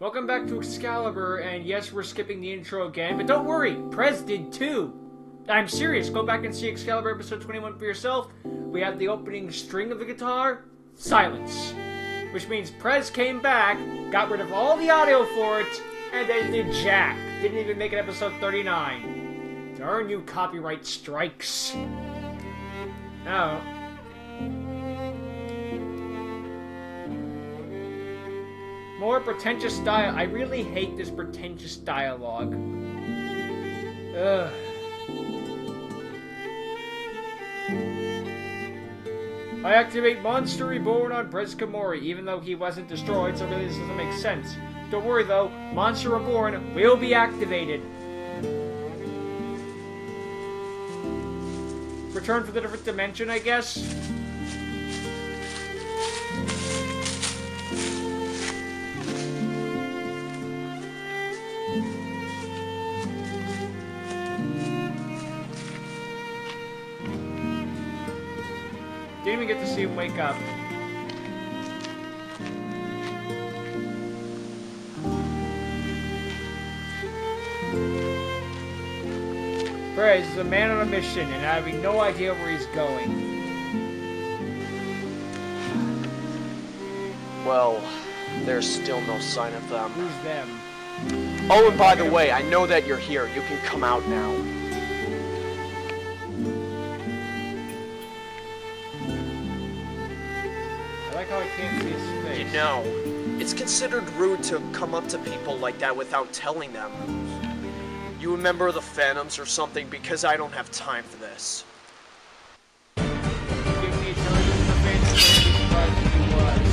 Welcome back to Excalibur, and yes, we're skipping the intro again, but don't worry, Prez did too. I'm serious, go back and see Excalibur episode 21 for yourself. We have the opening string of the guitar, silence. Which means Prez came back, got rid of all the audio for it, and then did jack. Didn't even make it episode 39. To earn you copyright strikes. Now, more pretentious style. I really hate this pretentious dialogue. Ugh. I activate Monster Reborn on Prez Kamori, even though he wasn't destroyed, so really this doesn't make sense. Don't worry though, Monster Reborn will be activated. Return for the different dimension, I guess? Didn't even get to see him wake up. Prez is a man on a mission, and having no idea where he's going. Well, there's still no sign of them. Who's them? Oh, and by the way, I know that you're here. You can come out now. I like how I can't see his face. You know, it's considered rude to come up to people like that without telling them. You remember the Phantoms or something, because I don't have time for this. Give me a turn to the face, and surprised if he was.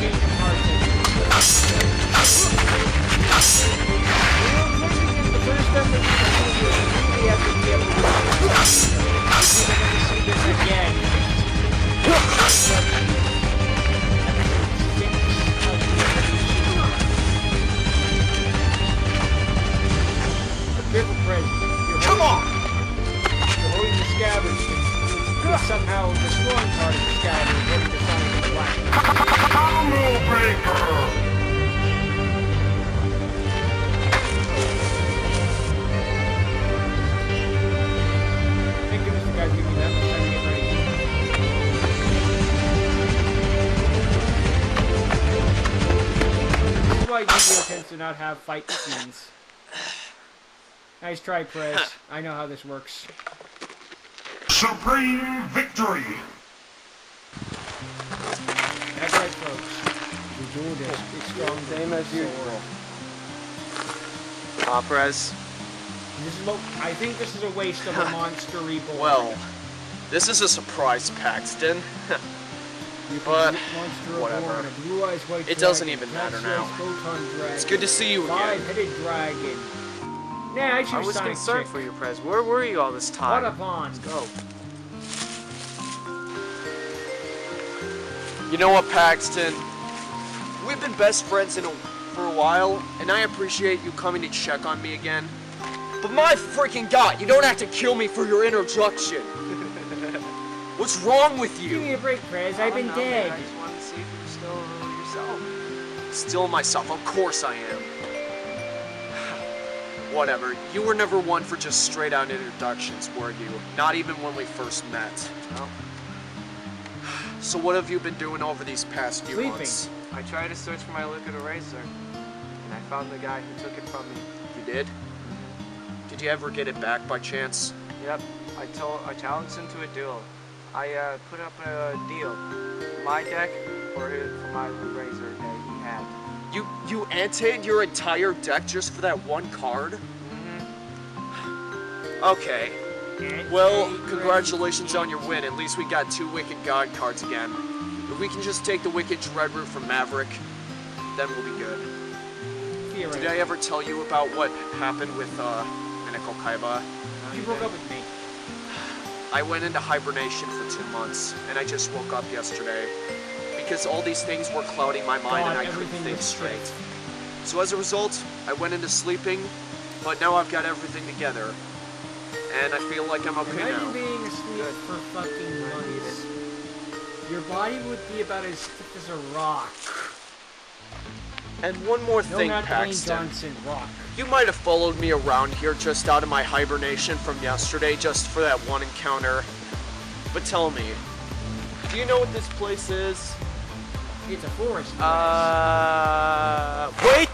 Change your heart, the first time that we really have to be able to see this again. Come on! You're holding the scabbard. You're somehow destroying part of the scabbard according to Sonic the Black. Thank goodness the guys give me that much time to get ready. This is why GBO tends to not have fight scenes. Nice try, Prez. I know how this works. Supreme victory! That's right, folks. We do this. It's strong. Same as usual. Prez. This is what, I think this is a waste of a Monster Reborn. Well, this is a surprise, Paxton. But, whatever. It doesn't even matter now. It's good to see you again. Five-headed dragon. Nah, I was concerned for you, Prez. Where were you all this time? What a pond. Let's go. You know what, Paxton? We've been best friends for a while, and I appreciate you coming to check on me again. But my freaking god, you don't have to kill me for your introduction. What's wrong with you? Give me a break, Prez. I've been dead. Man. I just wanted to see if you were still yourself. Still myself, of course I am. Whatever, you were never one for just straight out introductions, were you? Not even when we first met. No. So what have you been doing over these past few months? I tried to search for my liquid eraser, and I found the guy who took it from me. You did? Did you ever get it back by chance? Yep, I challenged him to a duel. I put up a deal. My deck for my eraser that he had. You anteed your entire deck just for that one card? Mm-hmm. Okay. Well, congratulations on your win. At least we got 2 Wicked God cards again. If we can just take the Wicked Dread Root from Maverick, then we'll be good. Did I ever tell you about what happened with Minako Kaiba? You broke up with me. I went into hibernation for 2 months, and I just woke up yesterday. Because all these things were clouding my mind and I couldn't think straight. So as a result, I went into sleeping, but now I've got everything together. And I feel like I'm okay now. Imagine being asleep for fucking months. body would be about as thick as a rock. And one more No, thing, not Dwayne Paxton. Johnson, rock. You might have followed me around here just out of my hibernation from yesterday, just for that one encounter. But tell me, do you know what this place is? It's a forest. Wait!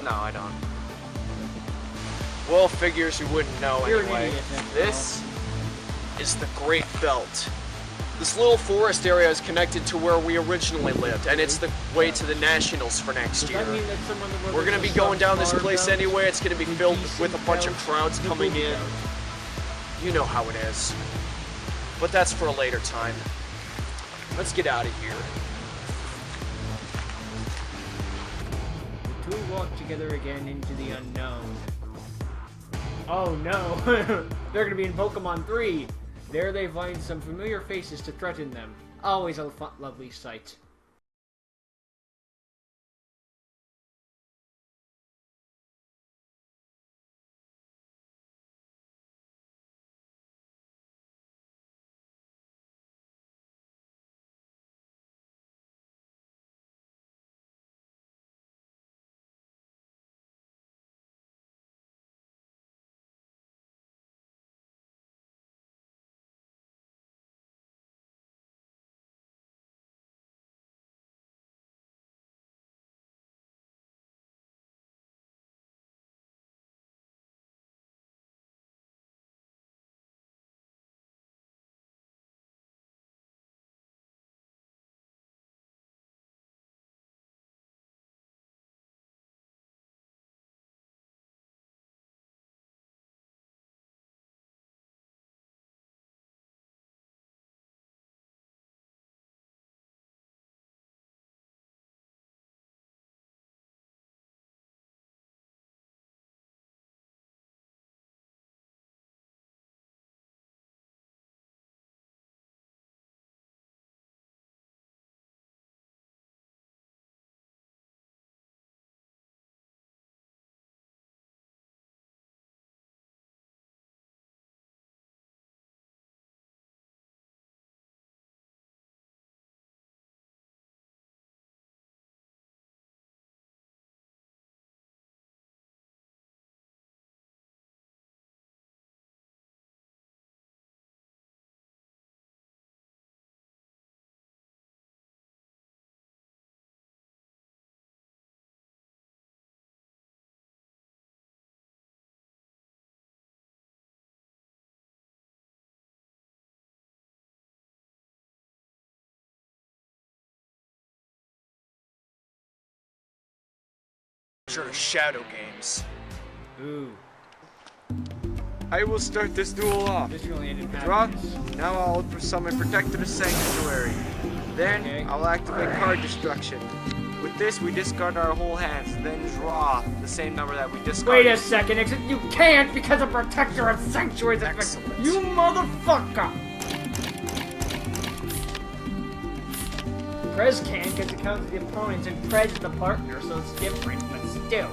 No, I don't. Well, figures you wouldn't know You're an anyway. idiot, then. This is the Great Belt. This little forest area is connected to where we originally lived, and it's the way to the Nationals for next Does year. that mean that someone that We're gonna be going down this place anyway. It's gonna be filled with a bunch of crowds coming in. You know how it is. But that's for a later time. Let's get out of here. The two walk together again into the unknown. Oh no! They're gonna be in Pokemon 3! There they find some familiar faces to threaten them. Always a lovely sight. Sure, Shadow Games. Ooh. I will start this duel off. This really ended Draw. happiness. Now I'll summon Protector the Sanctuary. Then Okay. I'll activate card destruction. With this, we discard our whole hands, then draw the same number that we discarded. Wait a second, you can't because of Protector of Sanctuaries. Excellent. You motherfucker! Prez can because it counts the opponents and Prez is the partner, so it's different, but still.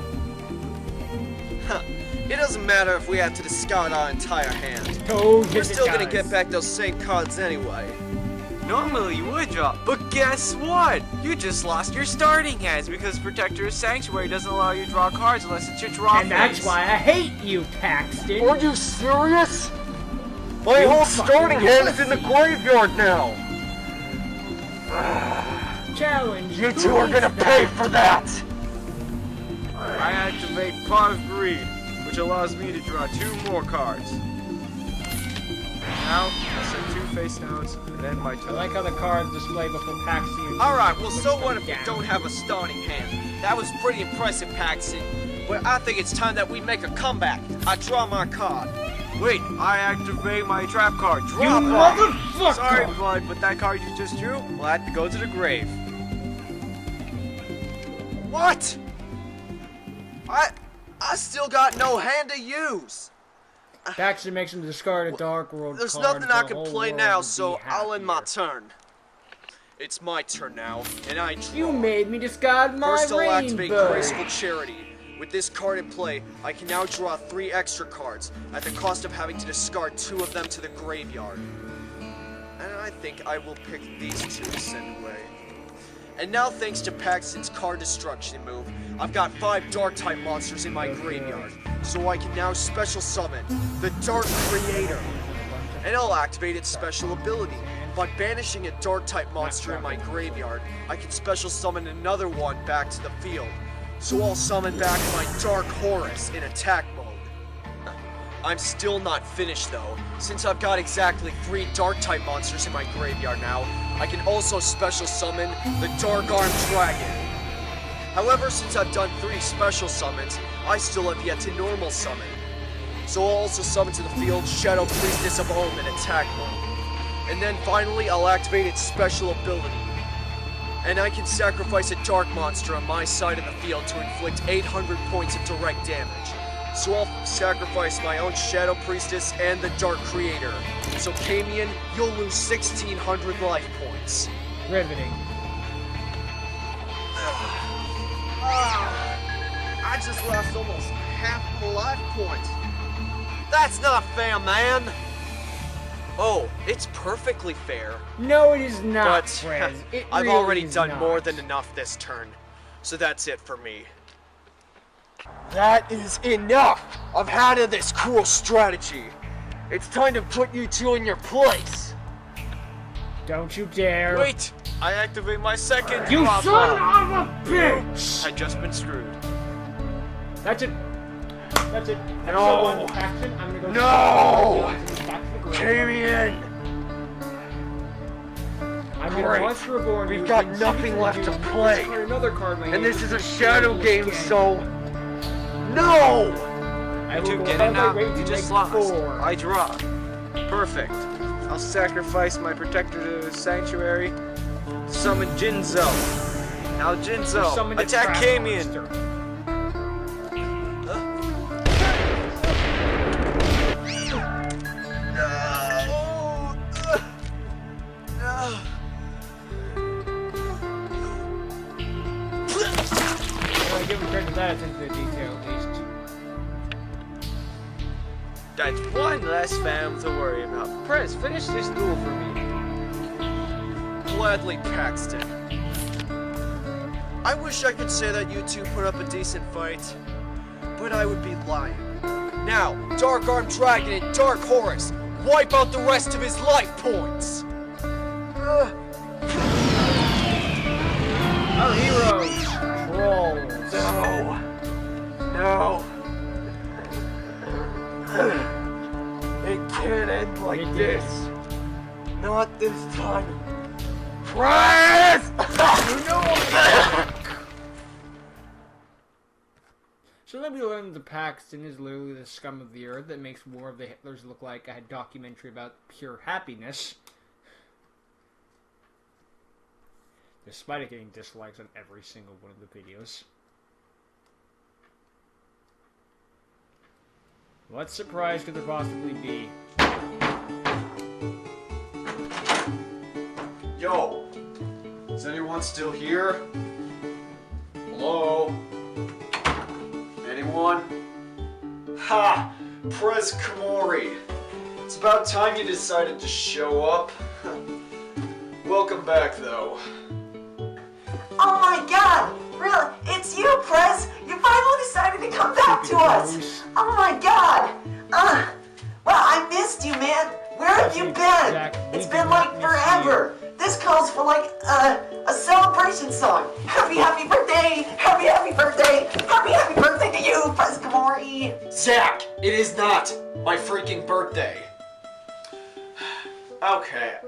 Huh. It doesn't matter if we have to discard our entire hand. Oh, We're yes, still it gonna does. get back those same cards anyway. Normally you would draw, but guess what? You just lost your starting hands because Protector's Sanctuary doesn't allow you to draw cards unless it's your draw And that's phase. why I hate you, Paxton. Are you serious? My You whole fucking starting hand is in the pussy. graveyard now. Challenge. You two are gonna pay for that. I activate Pause Greed, which allows me to draw 2 more cards. Now, I'll set 2 face downs and end my I turn. like how the cards display before Paxton. Alright, well so what if we down. don't have a starting hand? That was pretty impressive, Paxton. But I think it's time that we make a comeback. I draw my card. Wait, I activate my trap card. You Drop it! motherfucker! Sorry, bud, but that card you just drew will have to go to the grave. What? I still got no hand to use. Paxton makes him discard a Dark World There's card. nothing I the can whole play world now, would be so I'll end my happier. turn. It's my turn now, and I draw. You made me discard my First, I'll activate rainbow. Graceful Charity. With this card in play, I can now draw 3 extra cards, at the cost of having to discard 2 of them to the graveyard. And I think I will pick these two to send away. And now, thanks to Paxton's card destruction move, I've got 5 Dark-type monsters in my graveyard, so I can now special summon the Dark Creator. And I'll activate its special ability. By banishing a Dark-type monster in my graveyard, I can special summon another one back to the field. So I'll summon back my Dark Horus in attack mode. I'm still not finished though. Since I've got exactly 3 Dark-type monsters in my graveyard now, I can also special summon the Dark Armed Dragon. However, since I've done 3 special summons, I still have yet to normal summon. So I'll also summon to the field Shadow Priestess of Ohm in attack mode. And then finally, I'll activate its special ability. And I can sacrifice a dark monster on my side of the field to inflict 800 points of direct damage. So I'll sacrifice my own Shadow Priestess and the Dark Creator. So Camion, you'll lose 1,600 life points. Riveting. I just lost almost half my life points. That's not fair, man. Oh, it's perfectly fair. No, it is not, But Prez. I've really already is done not. more than enough this turn. So that's it for me. That is enough! I've had of this cruel strategy. It's time to put you two in your place. Don't you dare. Wait! I activate my second You drop son bomb. of a bitch! I'd just been screwed. That's it. That's it. That's No. the one faction. I'm gonna go No. back to the grid. Camion! I'm gonna Great. launch Reborn. We've using got Secret nothing left to Duel, play. discard another card in my And hand, this is a which shadow Duel game, again. so... No! I You will two go get out it of my now. way to You just make lost. 4. I draw. Perfect. I'll sacrifice my protector to the sanctuary. Summon Jinzo. Now Jinzo, Summon a attack trap Camion. monster. Well, I give him credit for that attention to detail, at least. That's one less fam to worry about. Press, finish this duel for me. Gladly, Paxton. I wish I could say that you two put up a decent fight, but I would be lying. Now, Dark Armed Dragon and Dark Horus, wipe out the rest of his life points! Our heroes, trolls. No. It can't end like It this. Not this time. Press! So then we learned that Paxton is literally the scum of the earth that makes War of the Hitlers look like a documentary about pure happiness. Despite it getting dislikes on every single one of the videos. What surprise could there possibly be? Yo, is anyone still here? Hello? Anyone? Ha! Prez Kamori. It's about time you decided to show up. Welcome back, though. Oh my god! Really? It's you, Prez! You finally decided to come back to us! Oh my god! Well, I missed you, man! Where have you been? It's been like forever! This calls for like a celebration song! Happy birthday! Happy birthday! Happy birthday to you, Prez Kamori! Zach, it is not my freaking birthday. Okay,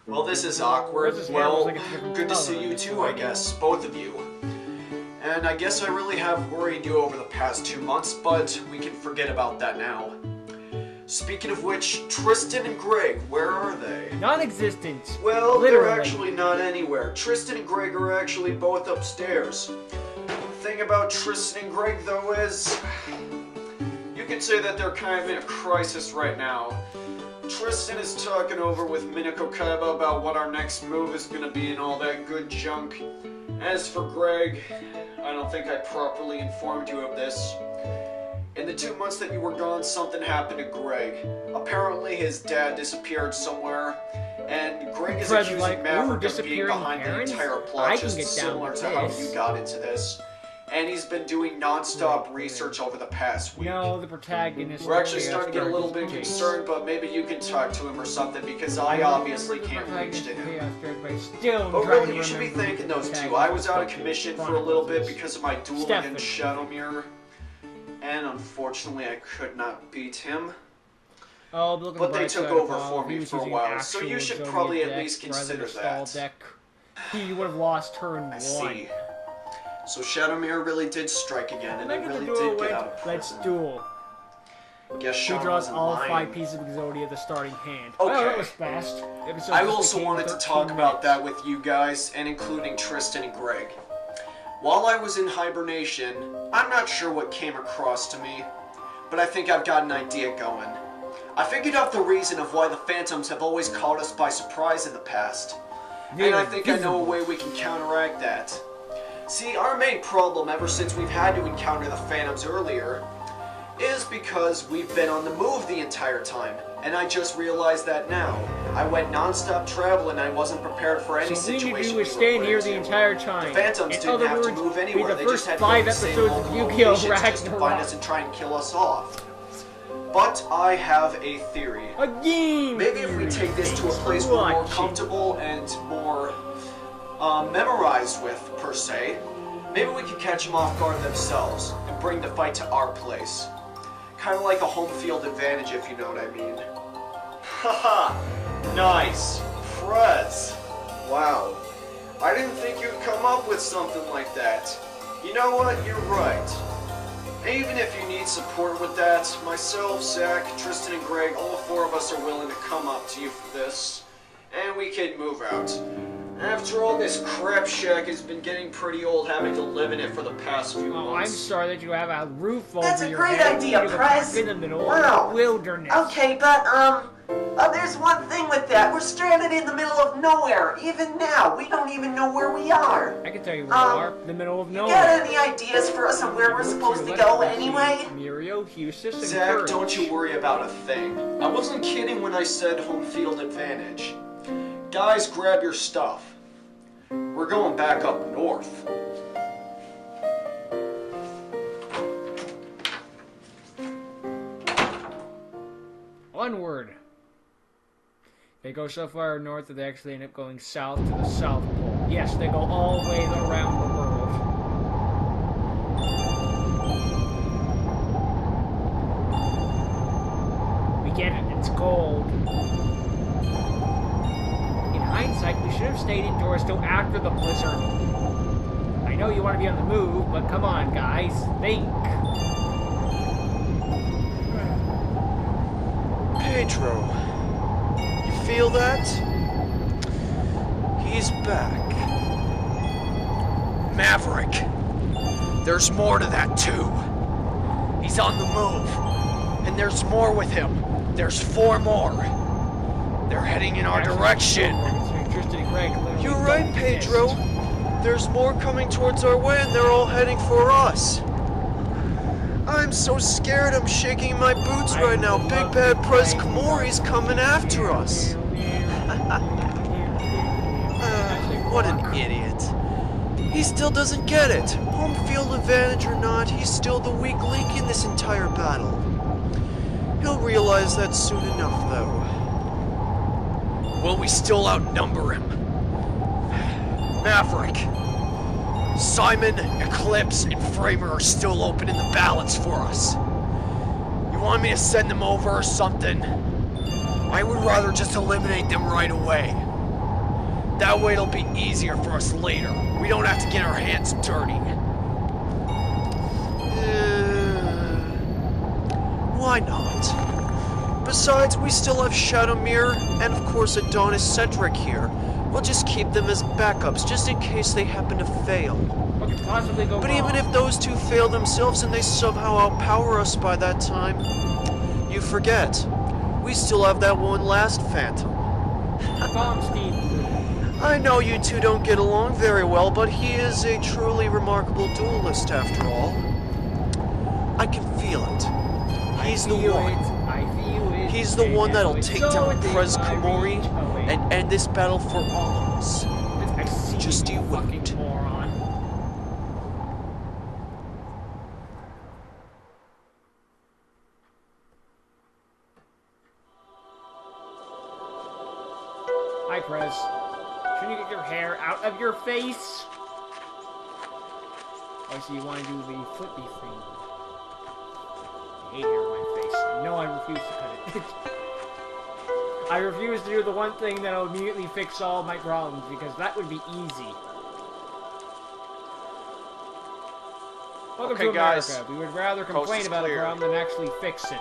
well, this is awkward. This is hair looks Well, like it's different good to color. see you too, I guess, both of you. And I guess I really have worried you over the past 2 months, but we can forget about that now. Speaking of which, Tristan and Greg, where are they? Non-existent. Well, Literally. they're actually not anywhere. Tristan and Greg are actually both upstairs. The thing about Tristan and Greg, though, is... you could say that they're kind of in a crisis right now. Tristan is talking over with Minako Kaiba about what our next move is going to be and all that good junk. As for Greg, I don't think I properly informed you of this. In the 2 months that you were gone, something happened to Greg. Apparently his dad disappeared somewhere, And Greg is Fred's accusing like, Maverick of being disappearing behind parents? the entire I plot, can just get down similar with to how this. you got into this. And he's been doing non-stop research over the past week. No, the protagonist. We're actually starting to get a little bit concerned, but maybe you can talk to him or something, because I obviously can't reach to him. But really, you should be thanking those two. I was out of commission for a little bit because of my duel against Shadowmere, and unfortunately I could not beat him. Oh, but they took over for me for a while, so you should probably at least consider that. You would have lost turn 1. I see. So Shadowmere really did strike again, and they really did get out of prison. Let's duel. Guess He Sean draws wasn't all lying. 5 pieces of Exodia at the starting hand. Okay. Oh, that was fast. I also wanted to talk about that with you guys, and including Tristan and Greg. While I was in hibernation, I'm not sure what came across to me, but I think I've got an idea going. I figured out the reason of why the Phantoms have always caught us by surprise in the past. And I think I know a way we can counteract that. See, our main problem ever since we've had to encounter the Phantoms earlier is because we've been on the move the entire time. And I just realized that now. I went non-stop traveling and I wasn't prepared for any situation we were So what you do is stand here the entire time. The Phantoms didn't have to move anywhere. They just had to go to the same locations just to find us and try and kill us off. But I have a theory. Maybe if we take this to a place we're more comfortable and more memorized with, per se, maybe we could catch them off guard themselves and bring the fight to our place. Kind of like a home field advantage, if you know what I mean. Haha, nice. Frez. Wow. I didn't think you'd come up with something like that. You know what? You're right. Even if you need support with that, myself, Zach, Tristan, and Greg, all 4 of us are willing to come up to you for this, and we can move out. After all, this crap shack has been getting pretty old, having to live in it for the past few months. Oh, I'm sorry that you have a roof over That's a your great head. idea, Prez. In the middle Wow. of the wilderness. Okay, but, there's one thing with that. We're stranded in the middle of nowhere. Even now, we don't even know where we are. I can tell you where you are. In the middle of You nowhere. got any ideas for us on where we're supposed to go anyway? Muriel, Husis, and Zach, Courage. don't you worry about a thing. I wasn't kidding when I said home field advantage. Guys, grab your stuff. We're going back up north. Onward. They go so far north that they actually end up going south to the South Pole. Yes, they go all the way around the world. We get it, it's cold. In hindsight, we should have stayed indoors till after the blizzard. I know you want to be on the move, but come on, guys, think. Pedro, you feel that? He's back. Maverick. There's more to that too. He's on the move. And there's more with him. There's 4 more. They're heading in our direction. You're right, Pedro. There's more coming towards our way and they're all heading for us. I'm so scared I'm shaking my boots right now. Big Bad Prez Kamori's coming after us. What an idiot. He still doesn't get it. Home field advantage or not, he's still the weak link in this entire battle. He'll realize that soon enough, though. Will we still outnumber him? Maverick. Simon, Eclipse, and Framer are still open in the balance for us. You want me to send them over or something? I would rather just eliminate them right away. That way it'll be easier for us later. We don't have to get our hands dirty. Why not? Besides, we still have Shadowmere and of course Adonis Cedric here. We'll just keep them as backups, just in case they happen to fail. What could possibly go But wrong? even if those 2 fail themselves and they somehow outpower us by that time, you forget, we still have that one last Phantom. Bomb Steve. I know you 2 don't get along very well, but he is a truly remarkable duelist after all. I can feel it. He's the one. I feel it. He's the one that'll take down Prez my Komori reach. Oh, wait. and end this battle for all of us. I see Just you fucking wait. moron. Hi, Prez. Shouldn't you get your hair out of your face? Oh, so you want to do the flippy thing. I hate hair on my face. No, I refuse to cut it. I refuse to do the one thing that'll immediately fix all my problems, because that would be easy. Welcome Okay, to America. guys. We would rather Coast complain is about a clear. problem than actually fix it.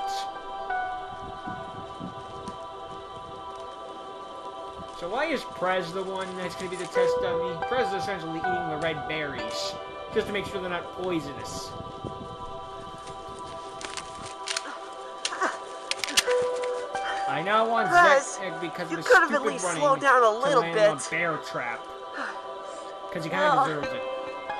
So why is Prez the one that's going to be the test dummy? Prez is essentially eating the red berries, just to make sure they're not poisonous. I now want Prez, Zek because you of his could have stupid at least running slowed down a to little land on bit. a bear trap. Because he kind of deserves it.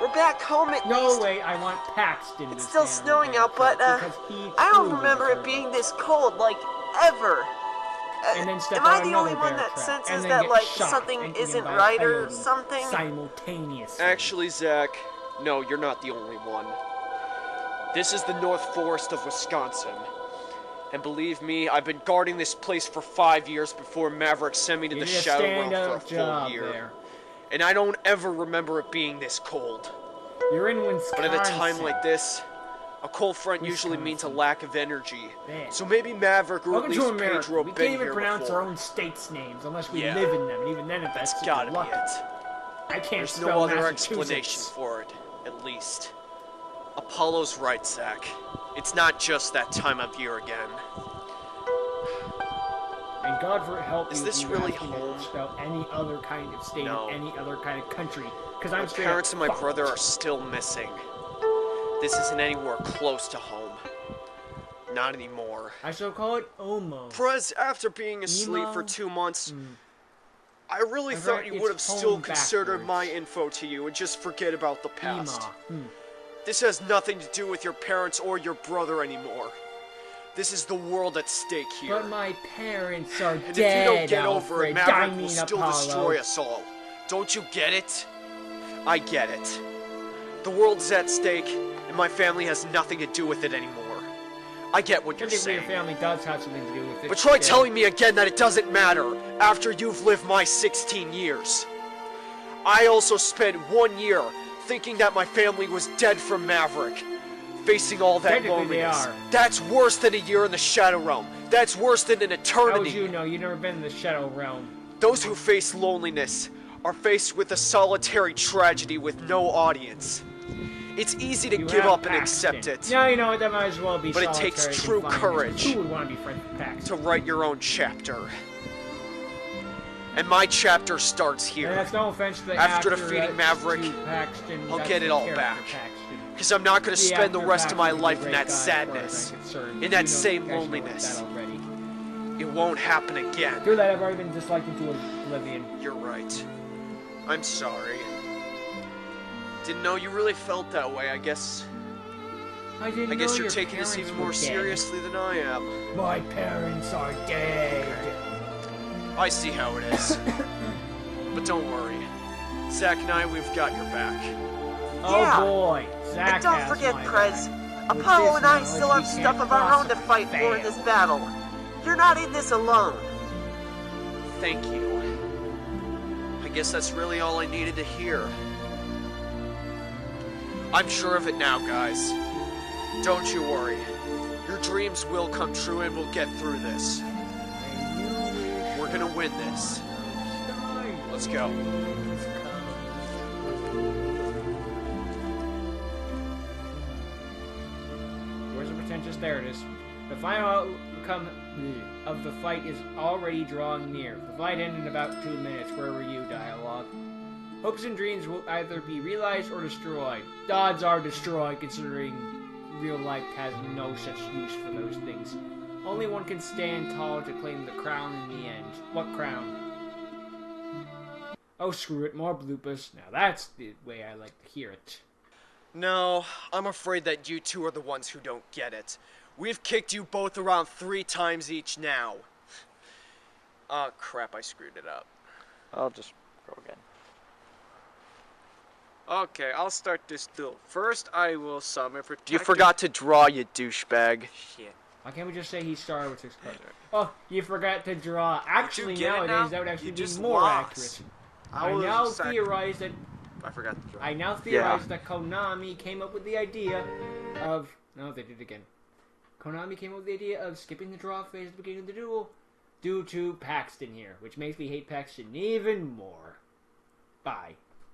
We're back home at No, least. wait, I want Paxton to It's still stand on the snowing bear out, but trap, because he I don't truly remember it deserves being this cold, like, ever. And then step Am I on the another only one bear that trap, senses and then that, get like, shot something and eaten isn't by a right or coyote something? simultaneously. Actually, Zach, no, you're not the only one. This is the North Forest of Wisconsin. And believe me, I've been guarding this place for 5 years before Maverick sent me to You the did a Shadow Realm for a stand-up full job year. there. And I don't ever remember it being this cold. You're in Wisconsin. But at a time like this, a cold front usually means a lack of energy. Man. So maybe Maverick or Welcome at to least America. Pedro We been can't even here pronounce before. our own states' names unless we Yeah. live in them, and even then, if That's that's gotta luck. be it. I can't There's spell no other Massachusetts. explanation for it, at least. Apollo's right, Zach. It's not just that time of year again. And God for help Is you this if you really ask me to home? spell any other kind of state No. in any other kind of country. Because My I'm straight parents up and my fucked. brother are still missing. This isn't anywhere close to home. Not anymore. I shall call it Omo. Prez, after being asleep Emo? for 2 months, I really I've thought heard you it's would have still home considered backwards. my info to you and just forget about the past. Ema. This has nothing to do with your parents or your brother anymore. This is the world at stake here. But my parents are And dead, if you don't get over Alfred. it, Maverick I will mean still Apollo. destroy us all. Don't you get it? I get it. The world's at stake, and my family has nothing to do with it anymore. I get what you're Technically, your saying. family does have something to do with it. But try yeah. telling me again that it doesn't matter after you've lived my 16 years. I also spent 1 year thinking that my family was dead from Maverick, facing all that Technically, loneliness. they are. That's worse than a year in the Shadow Realm. That's worse than an How would eternity. you know? You've never been in the Shadow Realm. Those who face loneliness are faced with a solitary tragedy with no audience. It's easy to You give have up and Paxton. accept it, No, you know what? That might as well be But it takes solitary true confinement. courage Who would want to be friends with Paxton? to write your own chapter. And my chapter starts And here. that's no offense to the After actor, defeating Maverick, to Paxton, I'll that's get the it all character back. Paxton. Because I'm not going to spend the actor rest of my Paxton's a life in great that guy, as far as sadness, I'm concerned. in You that know- same you guys know loneliness. that already. It won't happen again. Through that, I've already been disliked into oblivion. You're right. I'm sorry. Didn't know you really felt that way. I guess I didn't know you're your taking this parents even were more dead. seriously than I am. My parents are dead. I see how it is. But don't worry. Zach and I, we've got your back. Oh Yeah. boy, Zach And don't has forget, my Prez, back. With Apollo this and I knowledge, still we have stuff can't of our own to possibly fight for in fail. this battle. You're not in this alone. Thank you. I guess that's really all I needed to hear. I'm sure of it now, guys. Don't you worry. Your dreams will come true and we'll get through this. We're gonna win this. Let's go. Where's the pretentious? There it is. The final outcome of the fight is already drawing near. The fight ended in about 2 minutes. Where were you, dialogue? Hopes and dreams will either be realized or destroyed. Odds are destroyed, considering real life has no such use for those things. Only one can stand tall to claim the crown in the end. What crown? Oh, screw it. More bloopers. Now that's the way I like to hear it. No, I'm afraid that you two are the ones who don't get it. We've kicked you both around 3 times each now. Oh, crap, I screwed it up. I'll just go again. Okay, I'll start this duel. First, I will summon for... You forgot to draw, you douchebag. Shit. Why can't we just say he started with 6 cards? Oh, you forgot to draw. Actually, nowadays, that would actually be more accurate. I now theorize that... I forgot to draw. I now theorize that Konami came up with the idea of... No, they did it again. Konami came up with the idea of skipping the draw phase at the beginning of the duel due to Paxton here, which makes me hate Paxton even more. Bye.